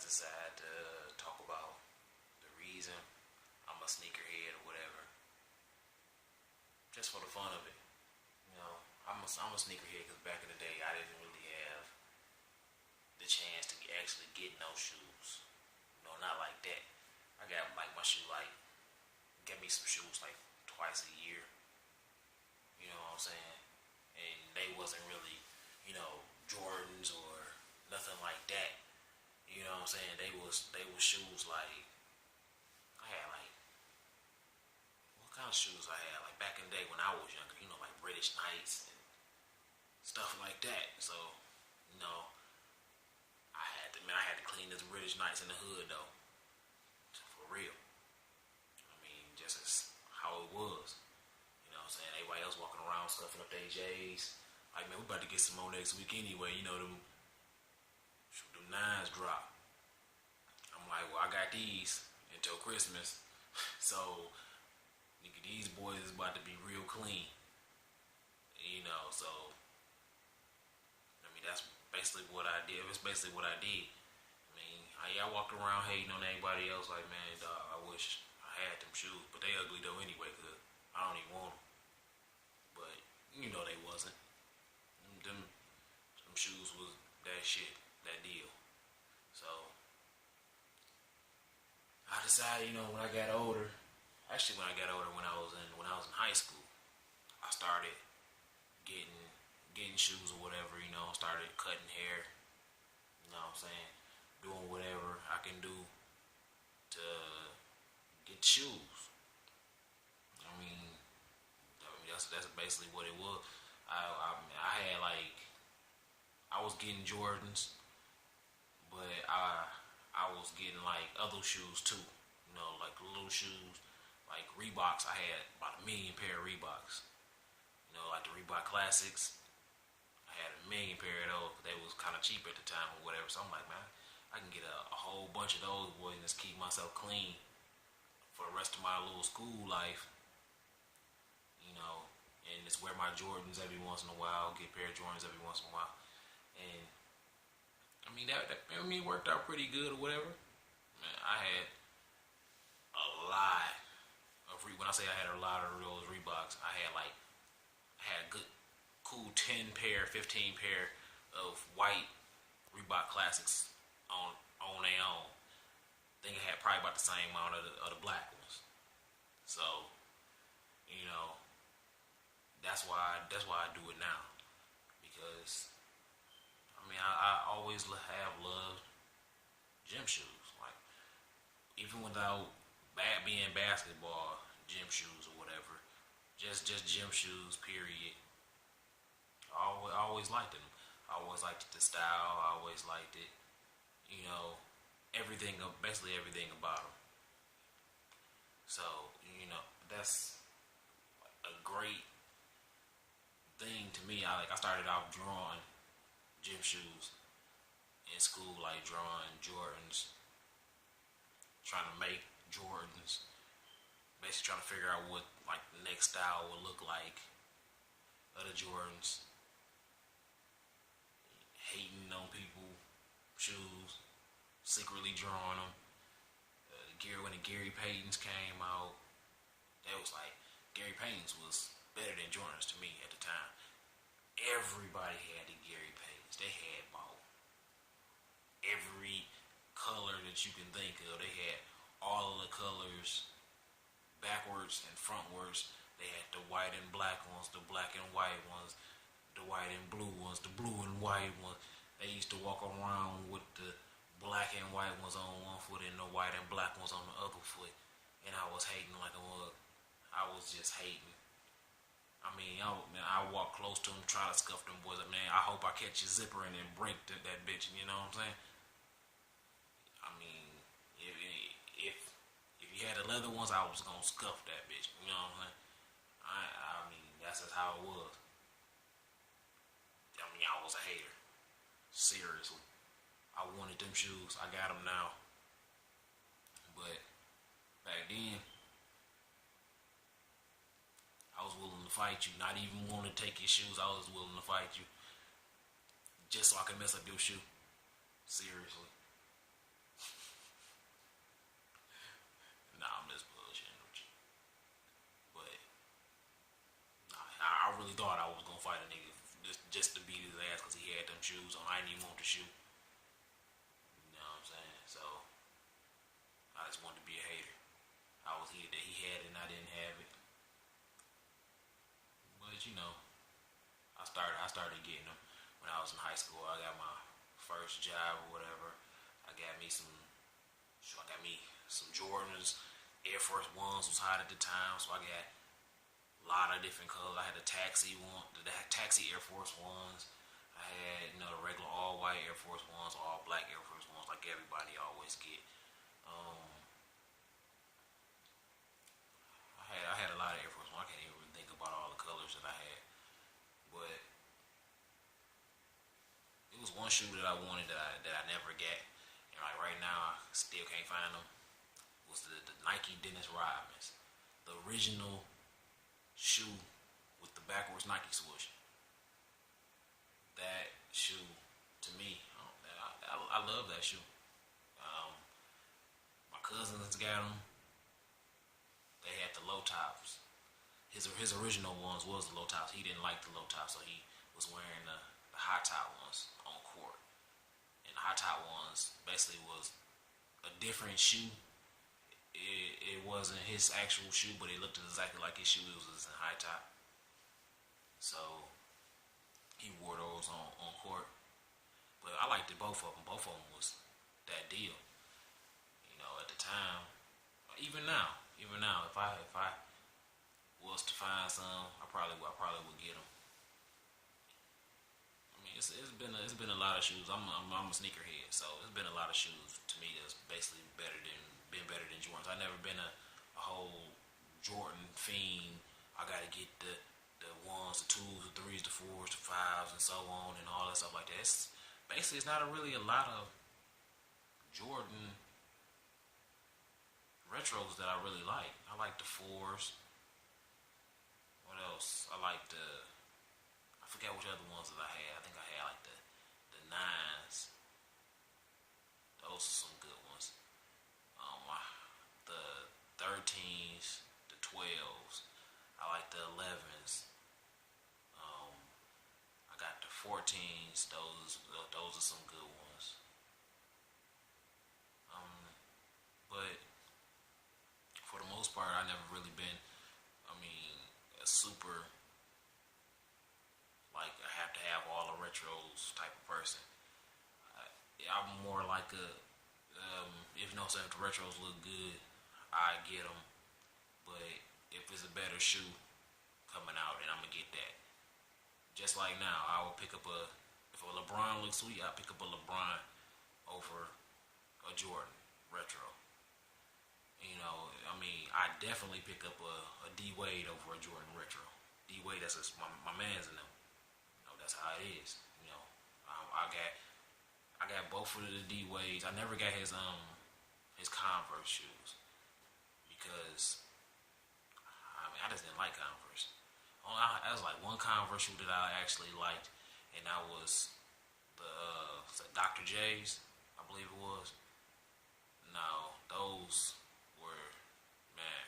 decide to talk about the reason I'm a sneakerhead or whatever, just for the fun of it. I'm a sneakerhead because back in the day I didn't really have the chance to actually get no shoes. Not like that. I got like my shoe get me some shoes like twice a year. You know what I'm saying? And they wasn't really, Jordans or nothing like that. You know what I'm saying? They was shoes like I had like what kind of shoes I had like back in the day when I was younger, like British Knights and stuff like that. So, I had to clean this British Knights in the hood though. For real. I mean, just as how it was. You know what I'm saying? Everybody else walking around stuffing up their J's. Like, man, we about to get some more next week anyway. Them nines drop. I'm like, well, I got these until Christmas. So, nigga, these boys is about to be real clean. So, that's basically what I did. It's basically what I did. I walked around hating on everybody else like, man, dog, I wish I had them shoes. But they ugly though anyway, because I don't even want them. But, they wasn't. Them shoes was that shit, that deal. So, I decided, when I got older, when I was in high school, I started getting shoes or whatever, started cutting hair, you know what I'm saying, doing whatever I can do to get shoes. That's basically what it was. I had I was getting Jordans, but I was getting like other shoes too, like little shoes, like Reeboks. I had about 1 million pair of Reeboks, like the Reebok Classics. I had 1 million pair of those. They was kind of cheap at the time or whatever. So I'm like, man, I can get a whole bunch of those boys and just keep myself clean for the rest of my little school life. And just wear my Jordans every once in a while, get a pair of Jordans every once in a while. And that worked out pretty good or whatever. Man, I had a lot of when I say I had a lot of those Reeboks, I had a good cool 10 pair, 15 pair of white Reebok Classics on their own. I think I had probably about the same amount of the black ones. So, that's why I do it now. Because I always have loved gym shoes. Like, even without being basketball gym shoes or whatever, just gym shoes, period. I always liked them. I always liked the style. I always liked it. Basically everything about them. So, that's a great thing to me. I started off drawing gym shoes in school, like drawing Jordans, trying to make Jordans, basically trying to figure out what like the next style would look like of the Jordans, hating on people shoes, secretly drawing them. When the Gary Paytons came out, that was like Gary Paytons was better than Jordans to me at the time. Everybody had the Gary Paytons. They had about every color that you can think of. They had all of the colors, backwards and frontwards. They had the white and black ones, the black and white ones, the white and blue ones, the blue and white ones. They used to walk around with the black and white ones on one foot and the white and black ones on the other foot. And I was hating like a mug. I was just hating. I walk close to them, try to scuff them boys. Man, I hope I catch your zipper and then break that bitch. You know what I'm saying? If you had the leather ones, I was gonna scuff that bitch. You know what I'm saying? That's just how it was. I was a hater. Seriously. I wanted them shoes. I got them now. But back then, I was willing to fight you. Not even want to take your shoes. I was willing to fight you. Just so I could mess up your shoe. Seriously. gonna fight a nigga just to beat his ass because he had them shoes on. I didn't even want the shoe. You know what I'm saying? So I just wanted to be a hater. I was here that he had it and I didn't have it. But you know, I started getting them when I was in high school. I got my first job or whatever. I got me some Jordans. Air Force Ones was hot at the time, so I got a lot of different colors. I had the taxi Air Force Ones. I had, the regular all white Air Force Ones, all black Air Force Ones, like everybody always get. I had a lot of Air Force Ones. I can't even really think about all the colors that I had, but it was one shoe that I wanted that I never got, and like right now I still can't find them. Was the Nike Dennis Rodmans, the original shoe with the backwards Nike swoosh. That shoe, to me, I love that shoe. My cousins got them. They had the low tops. His original ones was the low tops. He didn't like the low tops, so he was wearing the high top ones on court. And the high top ones basically was a different shoe. It wasn't his actual shoe, but it looked exactly like his shoe. It was in high top. So he wore those on court. But I liked it, both of them. Both of them was that deal. At the time, even now, if I was to find some, I probably would get them. I mean, it's been a lot of shoes. I'm a sneakerhead, so it's been a lot of shoes to me that's basically better than Jordans. I've never been a whole Jordan fiend. I gotta get the ones, the twos, the threes, the fours, the fives, and so on, and all that stuff like that. It's not really a lot of Jordan retros that I really like. I like the fours. What else? I forget which other ones that I had. I think I had like the nines. Those are some good ones. The 13s, the 12s. I like the 11s. I got the 14s. Those are some good ones. But for the most part, I never really been, a super, like, I have to have all the retros type of person. I'm more like if the retros look good, I get them. But if it's a better shoe coming out, then I'm going to get that. Just like now, I will pick up if a LeBron looks sweet, I'll pick up a LeBron over a Jordan retro. I definitely pick up a D Wade over a Jordan retro. D Wade, that's my man's in them. That's how it is. I got both of the D Wades. I never got his Converse shoes because I just didn't like Converse. That was like one Converse shoe that I actually liked, and that was the Dr. J's, I believe it was. No, those were, man.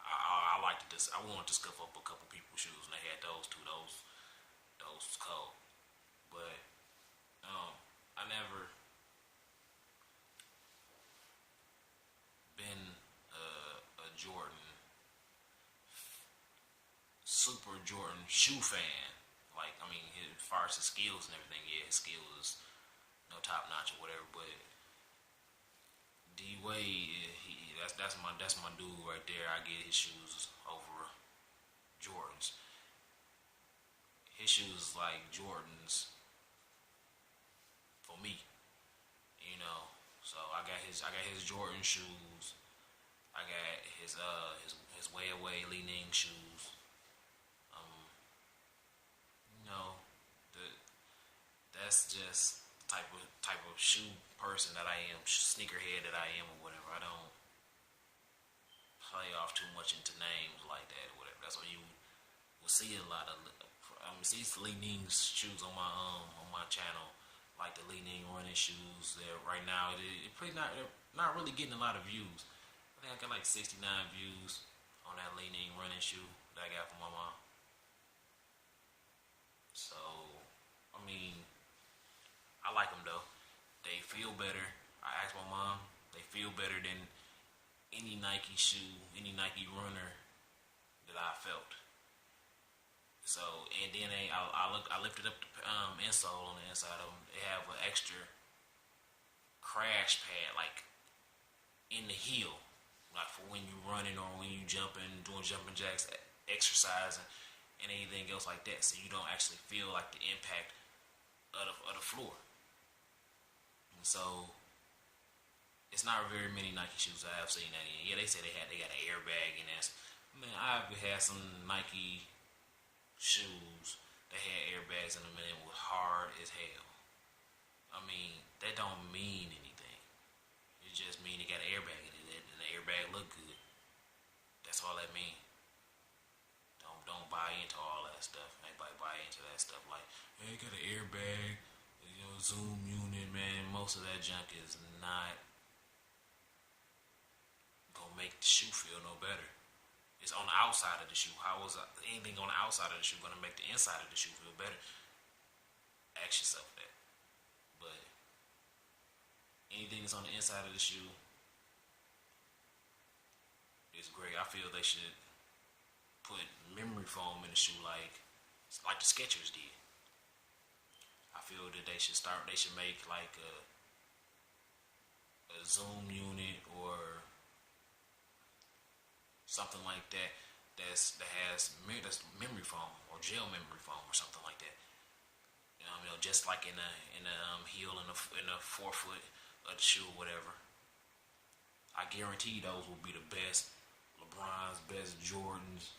I liked this. I wanted to scuff up a couple people's shoes, and they had those too. Those was cold. But I never been a Jordan, super Jordan shoe fan. Like, as far as his skills and everything, yeah, his skills is top notch or whatever. But D Wade, that's my dude right there. I get his shoes over Jordans. His shoes like Jordans for me, So I got his Jordan shoes. I got his way away Li Ning shoes. That's just the type of shoe person that I am, sneakerhead that I am, or whatever. I don't play off too much into names like that, or whatever. That's why you will see a lot of. See Li Ning's shoes on my channel, like the Li Ning running shoes. There right now, it pretty not really getting a lot of views. I think I got like 69 views on that Li Ning running shoe that I got from my mom. feel better. I asked my mom. They feel better than any Nike shoe, any Nike runner that I felt. So, and then I lifted up the insole on the inside of them. They have an extra crash pad, like in the heel, like for when you running or when you jumping, doing jumping jacks, exercising, and anything else like that. So you don't actually feel like the impact of the floor. And so it's not very many Nike shoes I have seen that in. Yeah, they say they got an airbag in this. Man, I've had some Nike shoes that had airbags in them and it was hard as hell. I mean, that don't mean anything. It just mean it got an airbag in it and the airbag look good. That's all that mean. Don't buy into all that stuff. Everybody buy into that stuff like, hey, it got an airbag, zoom unit, man. Most of that junk is not gonna make the shoe feel no better. It's on the outside of the shoe. How is anything on the outside of the shoe going to make the inside of the shoe feel better? Ask yourself that. But anything that's on the inside of the shoe is great. I feel they should put memory foam in the shoe like the Skechers did. I feel that they should make like a zoom unit or something like that that has memory foam or gel memory foam or something like that. Just like in the heel in the forefoot of the shoe or whatever. I guarantee those will be the best LeBron's, best Jordans,